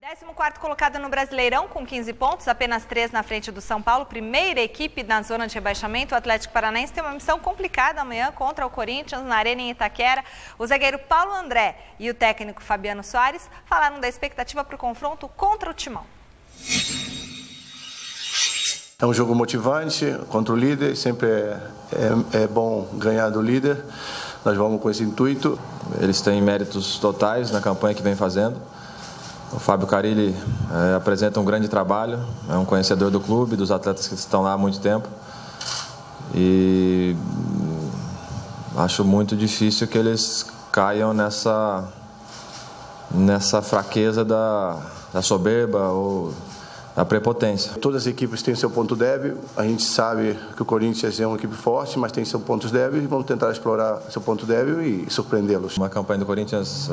14º colocado no Brasileirão com 15 pontos, apenas 3 na frente do São Paulo, primeira equipe na zona de rebaixamento. O Atlético Paranaense tem uma missão complicada amanhã contra o Corinthians na Arena em Itaquera. O zagueiro Paulo André e o técnico Fabiano Soares falaram da expectativa para o confronto contra o Timão. É um jogo motivante contra o líder, sempre é bom ganhar do líder. Nós vamos com esse intuito. Eles têm méritos totais na campanha que vem fazendo. O Fábio Carilli apresenta um grande trabalho, é um conhecedor do clube, dos atletas que estão lá há muito tempo. E acho muito difícil que eles caiam nessa fraqueza da soberba ou da prepotência. Todas as equipes têm seu ponto débil. A gente sabe que o Corinthians é uma equipe forte, mas tem seus pontos débeis. Vamos tentar explorar seu ponto débil e surpreendê-los. Uma campanha do Corinthians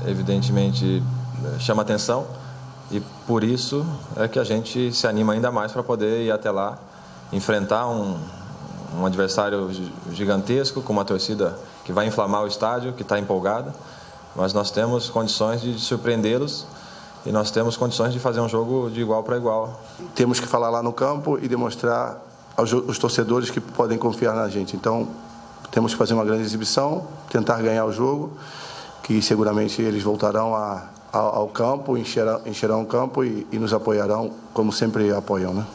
evidentemente chama atenção e por isso é que a gente se anima ainda mais para poder ir até lá, enfrentar um adversário gigantesco, com uma torcida que vai inflamar o estádio, que está empolgada, mas nós temos condições de surpreendê-los e nós temos condições de fazer um jogo de igual para igual. Temos que falar lá no campo e demonstrar aos torcedores que podem confiar na gente. Então, temos que fazer uma grande exibição, tentar ganhar o jogo, que seguramente eles voltarão ao campo, encherão o campo e nos apoiarão, como sempre apoiam, né?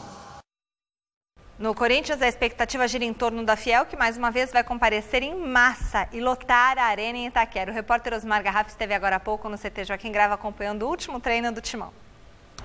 No Corinthians, a expectativa gira em torno da Fiel, que mais uma vez vai comparecer em massa e lotar a Arena em Itaquera. O repórter Osmar Garrafa esteve agora há pouco no CT Joaquim Grava acompanhando o último treino do Timão.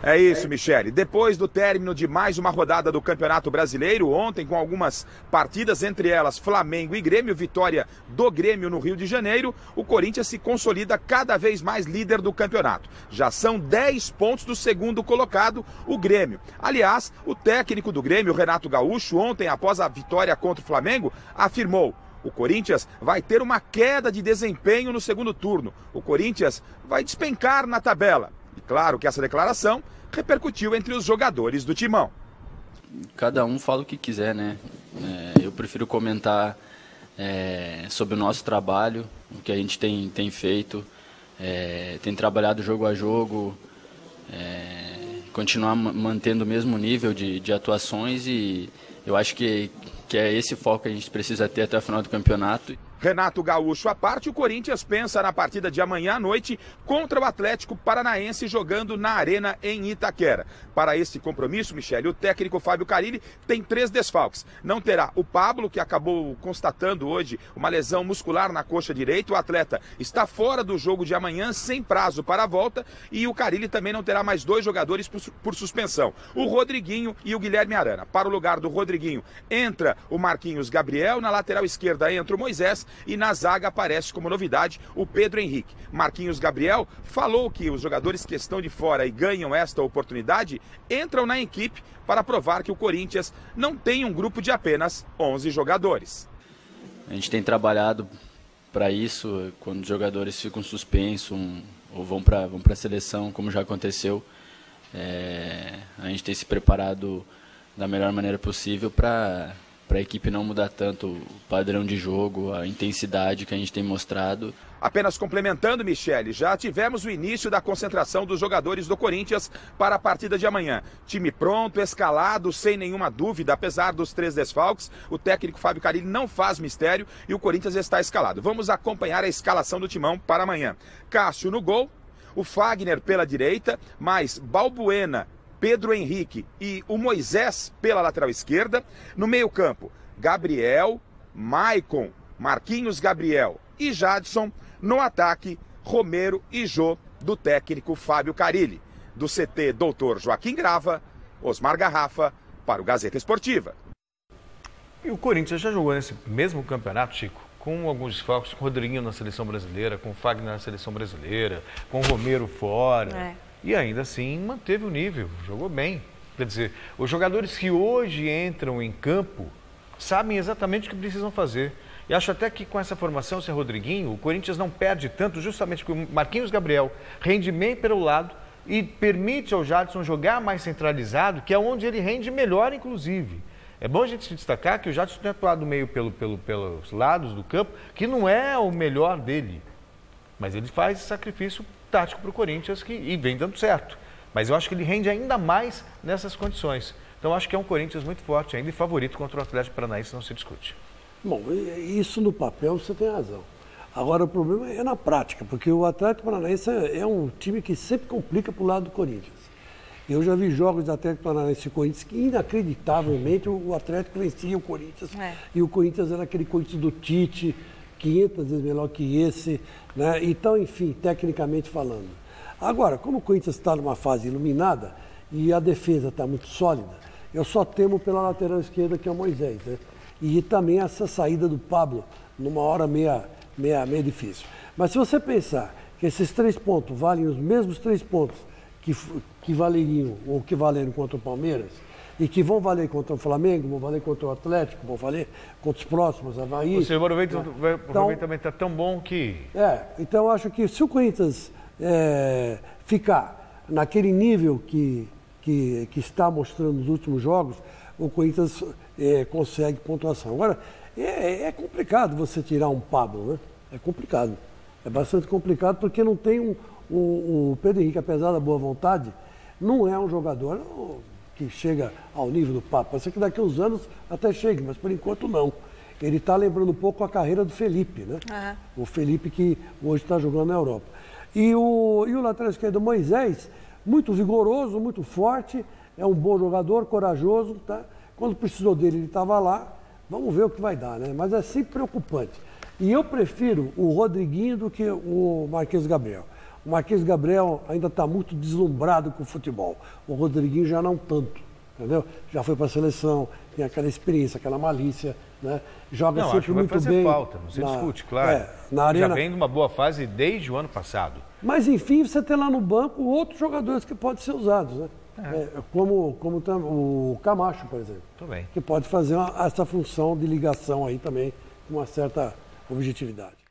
É isso, Michele. Depois do término de mais uma rodada do Campeonato Brasileiro, ontem com algumas partidas, entre elas Flamengo e Grêmio, vitória do Grêmio no Rio de Janeiro, o Corinthians se consolida cada vez mais líder do campeonato. Já são 10 pontos do segundo colocado, o Grêmio. Aliás, o técnico do Grêmio, Renato Gaúcho, ontem após a vitória contra o Flamengo, afirmou: o Corinthians vai ter uma queda de desempenho no segundo turno. O Corinthians vai despencar na tabela. E claro que essa declaração repercutiu entre os jogadores do Timão. Cada um fala o que quiser, né? Eu prefiro comentar sobre o nosso trabalho, o que a gente tem feito, tem trabalhado jogo a jogo, continuar mantendo o mesmo nível de atuações, e eu acho que é esse foco que a gente precisa ter até o final do campeonato. Renato Gaúcho à parte, o Corinthians pensa na partida de amanhã à noite contra o Atlético Paranaense, jogando na Arena em Itaquera. Para esse compromisso, Michele, o técnico Fábio Carilli tem 3 desfalques. Não terá o Pablo, que acabou constatando hoje uma lesão muscular na coxa direita. O atleta está fora do jogo de amanhã, sem prazo para a volta. E o Carilli também não terá mais 2 jogadores por suspensão: o Rodriguinho e o Guilherme Arana. Para o lugar do Rodriguinho entra o Marquinhos Gabriel, na lateral esquerda entra o Moisés, e na zaga aparece como novidade o Pedro Henrique. Marquinhos Gabriel falou que os jogadores que estão de fora e ganham esta oportunidade entram na equipe para provar que o Corinthians não tem um grupo de apenas 11 jogadores. A gente tem trabalhado para isso, quando os jogadores ficam suspensos ou vão para a seleção, como já aconteceu. A gente tem se preparado da melhor maneira possível para a equipe não mudar tanto o padrão de jogo, a intensidade que a gente tem mostrado. Apenas complementando, Michele, já tivemos o início da concentração dos jogadores do Corinthians para a partida de amanhã. Time pronto, escalado, sem nenhuma dúvida, apesar dos 3 desfalques. O técnico Fábio Carilli não faz mistério e o Corinthians está escalado. Vamos acompanhar a escalação do Timão para amanhã. Cássio no gol, o Fagner pela direita, mais Balbuena, Pedro Henrique e o Moisés pela lateral esquerda. No meio-campo, Gabriel, Maicon, Marquinhos Gabriel e Jadson. No ataque, Romero e Jô, do técnico Fábio Carilli. Do CT Dr. Joaquim Grava, Osmar Garrafa, para o Gazeta Esportiva. E o Corinthians já jogou nesse mesmo campeonato, Chico, com alguns desfalques, com o Rodriguinho na seleção brasileira, com o Fagner na seleção brasileira, com o Romero fora. E ainda assim manteve o nível, jogou bem. Quer dizer, os jogadores que hoje entram em campo sabem exatamente o que precisam fazer. E acho até que com essa formação, esse Rodriguinho, o Corinthians não perde tanto, justamente porque o Marquinhos Gabriel rende bem pelo lado e permite ao Jadson jogar mais centralizado, que é onde ele rende melhor, inclusive. É bom a gente se destacar que o Jadson tem atuado meio pelos lados do campo, que não é o melhor dele. Mas ele faz esse sacrifício tático para o Corinthians e vem dando certo. Mas eu acho que ele rende ainda mais nessas condições. Então acho que é um Corinthians muito forte ainda e favorito contra o Atlético Paranaense, não se discute. Bom, isso no papel você tem razão. Agora o problema é na prática, porque o Atlético Paranaense é um time que sempre complica para o lado do Corinthians. Eu já vi jogos do Atlético Paranaense e Corinthians que inacreditavelmente o Atlético vencia o Corinthians. E o Corinthians era aquele Corinthians do Tite, 500 vezes melhor que esse, né? Então, enfim, tecnicamente falando. Agora, como o Corinthians está numa fase iluminada e a defesa está muito sólida, eu só temo pela lateral esquerda, que é o Moisés, né? E também essa saída do Pablo, numa hora meia difícil. Mas se você pensar que esses 3 pontos valem os mesmos 3 pontos que valeriam ou que valeram contra o Palmeiras, e que vão valer contra o Flamengo, vão valer contra o Atlético, vão valer contra os próximos, Avaí. O aproveitamento está tão bom que... Então eu acho que se o Corinthians ficar naquele nível que está mostrando nos últimos jogos, o Corinthians consegue pontuação. Agora, é complicado você tirar um Pablo, né? É complicado. É bastante complicado porque não tem o Pedro Henrique, apesar da boa vontade, não é um jogador que chega ao nível do Pablo. Pode ser que daqui a uns anos até chegue, mas por enquanto não. Ele está lembrando um pouco a carreira do Felipe, né? O Felipe que hoje está jogando na Europa. E o lateral esquerdo Moisés, muito vigoroso, muito forte, é um bom jogador, corajoso, tá? Quando precisou dele, ele estava lá. Vamos ver o que vai dar, né? Mas é sempre preocupante. E eu prefiro o Rodriguinho do que o Marquinhos Gabriel. O Marquinhos Gabriel ainda está muito deslumbrado com o futebol. O Rodriguinho já não tanto, entendeu? Já foi para a seleção, tem aquela experiência, aquela malícia, né? Joga sempre muito bem. Não, acho que vai fazer falta, não se discute, claro. Na arena... Já vem de uma boa fase desde o ano passado. Mas, enfim, você tem lá no banco outros jogadores que podem ser usados, né? Como o Camacho, por exemplo. Também. Que pode fazer essa função de ligação aí também com uma certa objetividade.